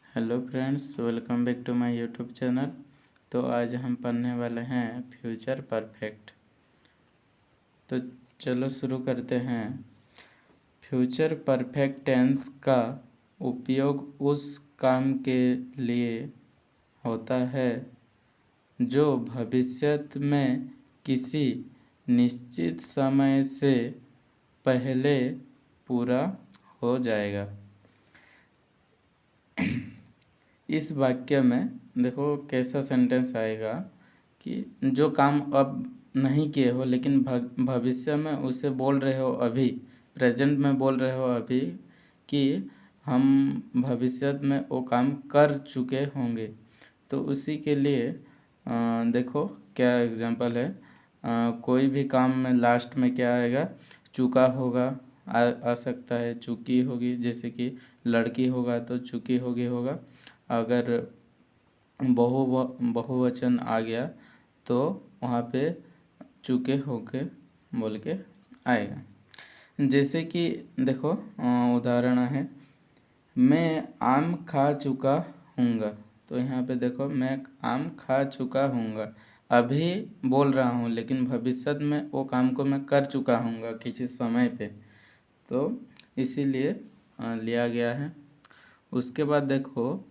Hello friends, welcome back to my YouTube channel. तो आज हम पढ़ने वाले हैं फ्यूचर परफेक्ट। तो चलो शुरू करते हैं। फ्यूचर परफेक्ट टेंस का उपयोग उस काम के लिए होता है जो भविष्य में किसी निश्चित समय से पहले पूरा हो जाएगा। इस वाक्य में देखो कैसा सेंटेंस आएगा कि जो काम अब नहीं किए हो लेकिन भविष्य में उसे बोल रहे हो, अभी प्रेजेंट में बोल रहे हो अभी कि हम भविष्य में वो काम कर चुके होंगे। तो उसी के लिए देखो क्या एग्जांपल है। कोई भी काम में लास्ट में क्या आएगा, चुका होगा आ सकता है, चुकी होगी, जैसे कि लड़की होगा तो चुकी होगी होगा। अगर बहुवचन आ गया तो वहाँ पे चुके होके बोल के आएगा। जैसे कि देखो उदाहरण है, मैं आम खा चुका हूँगा। तो यहाँ पे देखो मैं आम खा चुका हूँगा, अभी बोल रहा हूँ लेकिन भविष्य में वो काम को मैं कर चुका हूँगा किसी समय पे, तो इसीलिए लिया गया है। उसके बाद देखो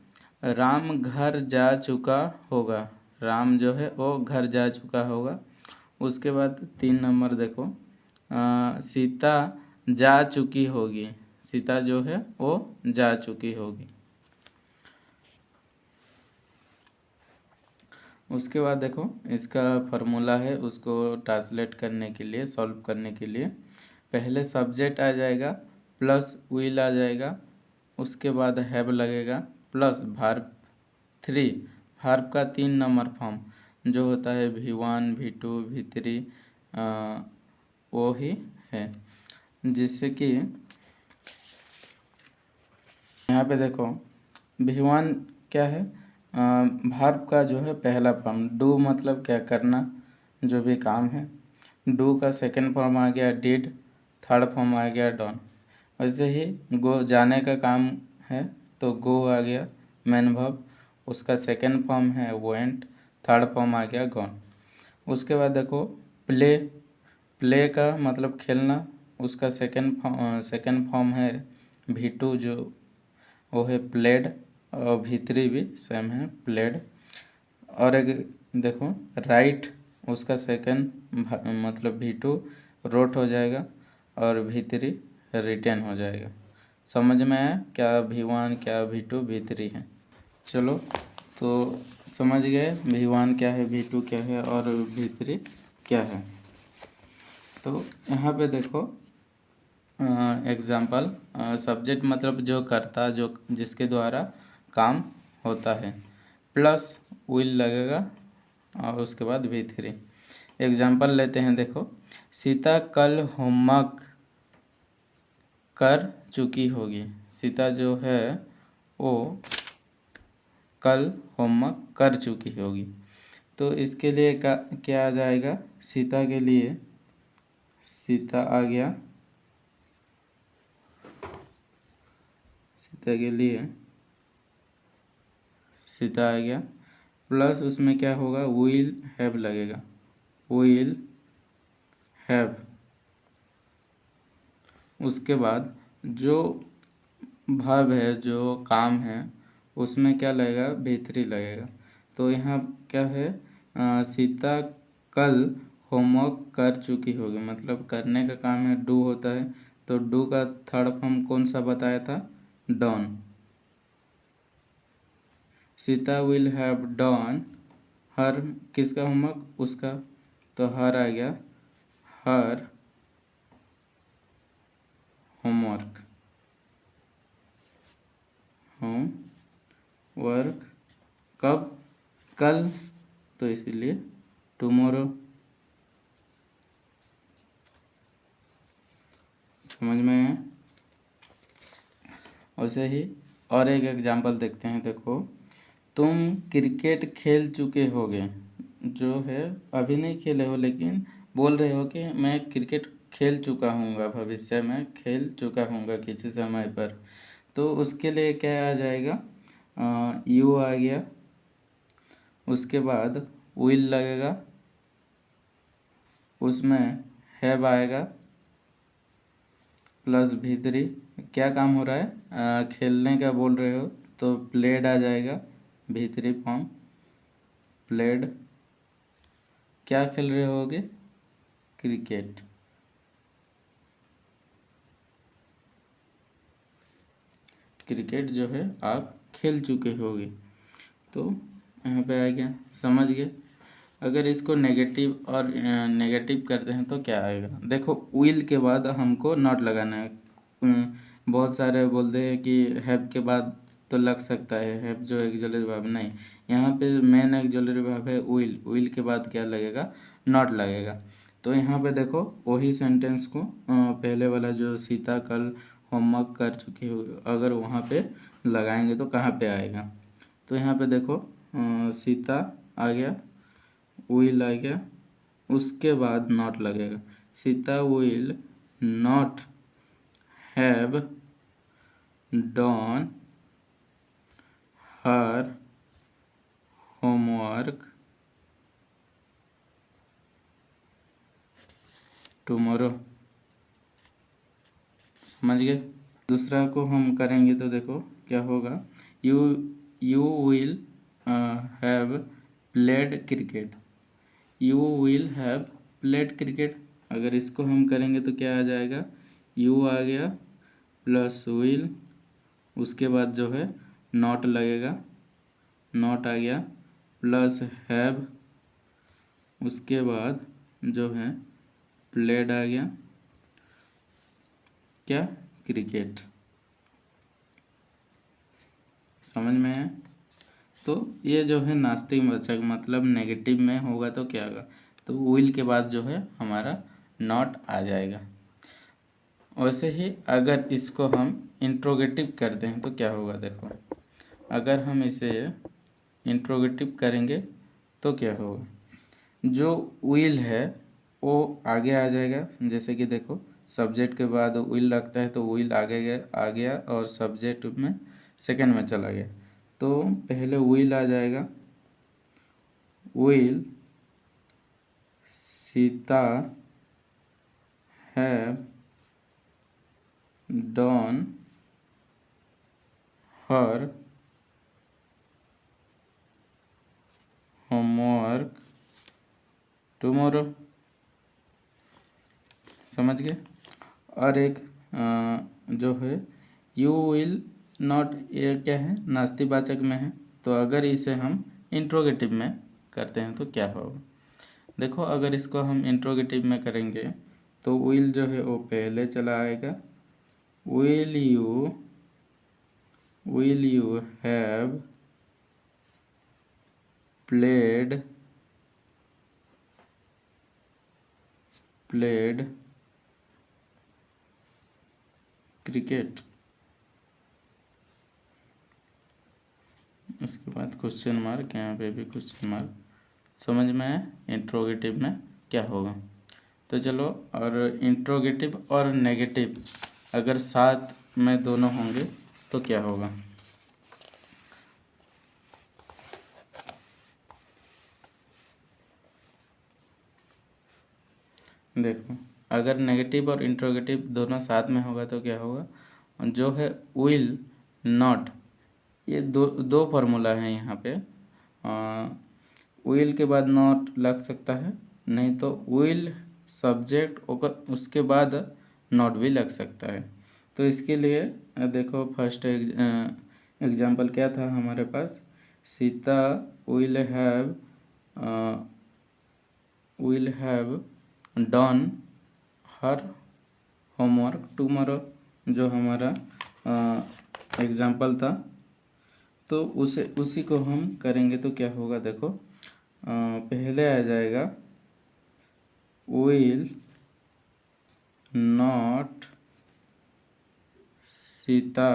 राम घर जा चुका होगा, राम जो है वो घर जा चुका होगा। उसके बाद 3 नंबर देखो सीता जा चुकी होगी, सीता जो है वो जा चुकी होगी। उसके बाद देखो इसका फार्मूला है, उसको ट्रांसलेट करने के लिए, सॉल्व करने के लिए पहले सब्जेक्ट आ जाएगा प्लस विल आ जाएगा, उसके बाद हैव लगेगा प्लस वर्ब 3, वर्ब का 3 नंबर फॉर्म जो होता है V1 V2 V3 वो ही है। जिससे कि यहाँ पे देखो V1 क्या है, वर्ब का जो है पहला फॉर्म डू, मतलब क्या करना, जो भी काम है। डू का सेकंड फॉर्म आ गया डिड, थर्ड फॉर्म आ गया डॉन। वैसे ही गो जाने का काम है तो गो आ गया मेन वर्ब, उसका सेकंड फॉर्म है वेंट, थर्ड फॉर्म आ गया गॉन। उसके बाद देखो प्ले, प्ले का मतलब खेलना, उसका सेकंड फॉर्म है V2 जो वो है प्लेड, और V3 भी सेम है प्लेड। और एक देखो राइट, उसका सेकंड मतलब V2 रोट हो जाएगा और V3 रिटेन हो जाएगा। समझ में आया क्या V1 क्या V2 V3 है। चलो तो समझ गए V1 क्या है, V2 क्या है और V3 क्या है। तो यहाँ पे देखो एग्जाम्पल, सब्जेक्ट मतलब जो करता, जो जिसके द्वारा काम होता है, प्लस विल लगेगा और उसके बाद V3। एग्जाम्पल लेते हैं, देखो सीता कल होमवर्क कर चुकी होगी, सीता जो है वो कल होमवर्क कर चुकी होगी। तो इसके लिए क्या आ जाएगा, सीता के लिए सीता आ गया, सीता के लिए सीता आ गया, प्लस उसमें क्या होगा विल हैव लगेगा, विल हैव। उसके बाद जो वर्ब है, जो काम है, उसमें क्या लगेगा V3 लगेगा। तो यहाँ क्या है, सीता कल होमवर्क कर चुकी होगी, मतलब करने का काम है, डू होता है। तो डू का थर्ड फॉर्म कौन सा बताया था, done. Sita will have done her, किसका होमवर्क, उसका, तो हर आ गया हर होमवर्क, होमवर्क कब, कल, तो इसीलिए टुमारो। समझ में है। वैसे ही और एक एग्जांपल देखते हैं, देखो तुम क्रिकेट खेल चुके होगे, जो है अभी नहीं खेले हो लेकिन बोल रहे हो कि मैं क्रिकेट खेल चुका हूँगा, भविष्य में खेल चुका हूँगा किसी समय पर। तो उसके लिए क्या आ जाएगा, यू आ गया, उसके बाद विल लगेगा, उसमें हैव आएगा प्लस V3। क्या काम हो रहा है, खेलने का बोल रहे हो तो प्लेड आ जाएगा, V3 फॉर्म प्लेड। क्या खेल रहे होगे, क्रिकेट। क्रिकेट जो है आप खेल चुके होगे, तो यहाँ पे आ गया, समझ गए। अगर इसको नेगेटिव और नेगेटिव करते हैं तो क्या आएगा, देखो विल के बाद हमको नॉट लगाना है। बहुत सारे बोलते हैं कि हैव के बाद तो लग सकता है, हैव जो एक्सिलरी वर्ब नहीं, यहाँ पे मेन एक्सिलरी वर्ब है विल, विल के बाद क्या लगेगा, नॉट लगेगा। तो यहाँ पे देखो वही सेंटेंस को पहले वाला जो सीता कल होमवर्क कर चुकी हो, अगर वहाँ पे लगाएंगे तो कहाँ पे आएगा। तो यहाँ पे देखो सीता आ गया, विल आ गया, उसके बाद नॉट लगेगा। Sita will not have done her homework tomorrow. समझ गए। दूसरा को हम करेंगे तो देखो क्या होगा, you you will have played cricket, you will have played cricket. अगर इसको हम करेंगे तो क्या आ जाएगा, यू आ गया प्लस विल, उसके बाद जो है नॉट लगेगा, नॉट आ गया प्लस हैव, उसके बाद जो है प्लेड आ गया, क्या, क्रिकेट। समझ में है। तो ये जो है नास्तिक वाचक मतलब नेगेटिव में होगा तो क्या होगा, तो विल के बाद जो है हमारा नॉट आ जाएगा। वैसे ही अगर इसको हम इंट्रोगेटिव करते हैं तो क्या होगा, देखो अगर हम इसे इंट्रोगेटिव करेंगे तो क्या होगा, जो विल है वो आगे आ जाएगा। जैसे कि देखो सब्जेक्ट के बाद विल लगता है तो विल आगे आ गया और सब्जेक्ट में सेकंड में चला गया, तो पहले विल आ जाएगा, will Sita have done her homework tomorrow. समझ गए। और एक जो है यू विल नॉट, ये क्या है, नास्तिवाचक में है, तो अगर इसे हम इंट्रोगेटिव में करते हैं तो क्या होगा, देखो अगर इसको हम इंट्रोगेटिव में करेंगे तो विल जो है वो पहले चला आएगा, will you have played cricket. उसके बाद क्वेश्चन मार्क, यहाँ पे भी क्वेश्चन मार्क। समझ में आया इंट्रोगेटिव में क्या होगा। तो चलो, और इंट्रोगेटिव और नेगेटिव अगर साथ में दोनों होंगे तो क्या होगा, देखो अगर नेगेटिव और इंट्रोगेटिव दोनों साथ में होगा तो क्या होगा, जो है विल नॉट, ये दो दो फार्मूला है यहाँ पे। विल के बाद नॉट लग सकता है, नहीं तो विल सब्जेक्ट उसके बाद नॉट भी लग सकता है। तो इसके लिए देखो फर्स्ट एग्जांपल क्या था हमारे पास, Sita will have done her homework tomorrow, जो हमारा एग्जांपल था। तो उसी को हम करेंगे तो क्या होगा, देखो पहले आ जाएगा will not Sita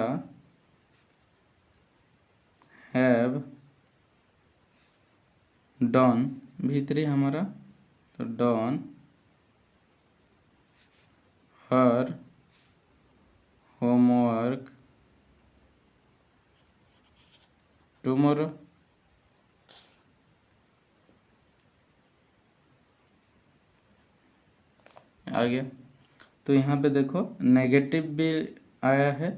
have done, V3 हमारा, तो डन हर होमवर्क टुमारो। आ गया। तो यहाँ पे देखो नेगेटिव भी आया है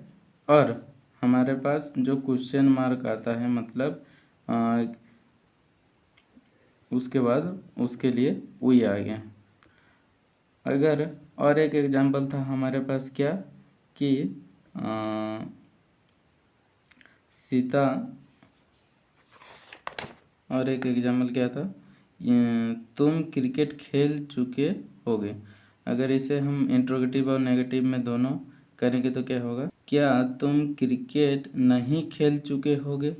और हमारे पास जो क्वेश्चन मार्क आता है मतलब उसके बाद उसके लिए वी आ गया। अगर और एक एग्जांपल था हमारे पास क्या कि सीता, और एक एग्जाम्पल क्या था, तुम क्रिकेट खेल चुके होगे। अगर इसे हम इंट्रोगेटिव और नेगेटिव में दोनों करेंगे तो क्या होगा, क्या तुम क्रिकेट नहीं खेल चुके होगे।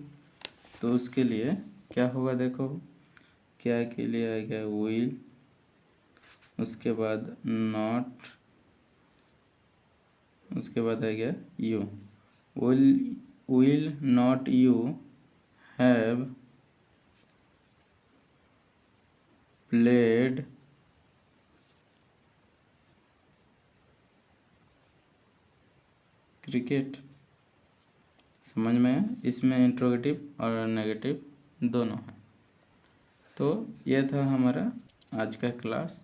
तो उसके लिए क्या होगा देखो, क्या के लिए आएगा विल, उसके बाद नॉट, उसके बाद आएगा you. Will not you have played cricket. समझ में है, इसमें इंट्रोगेटिव और नेगेटिव दोनों हैं। तो ये था हमारा आज का क्लास।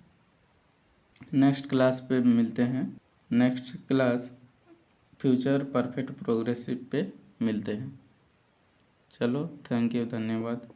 नेक्स्ट क्लास पे मिलते हैं। Next class future perfect progressive पे मिलते हैं। चलो, थैंक यू, धन्यवाद।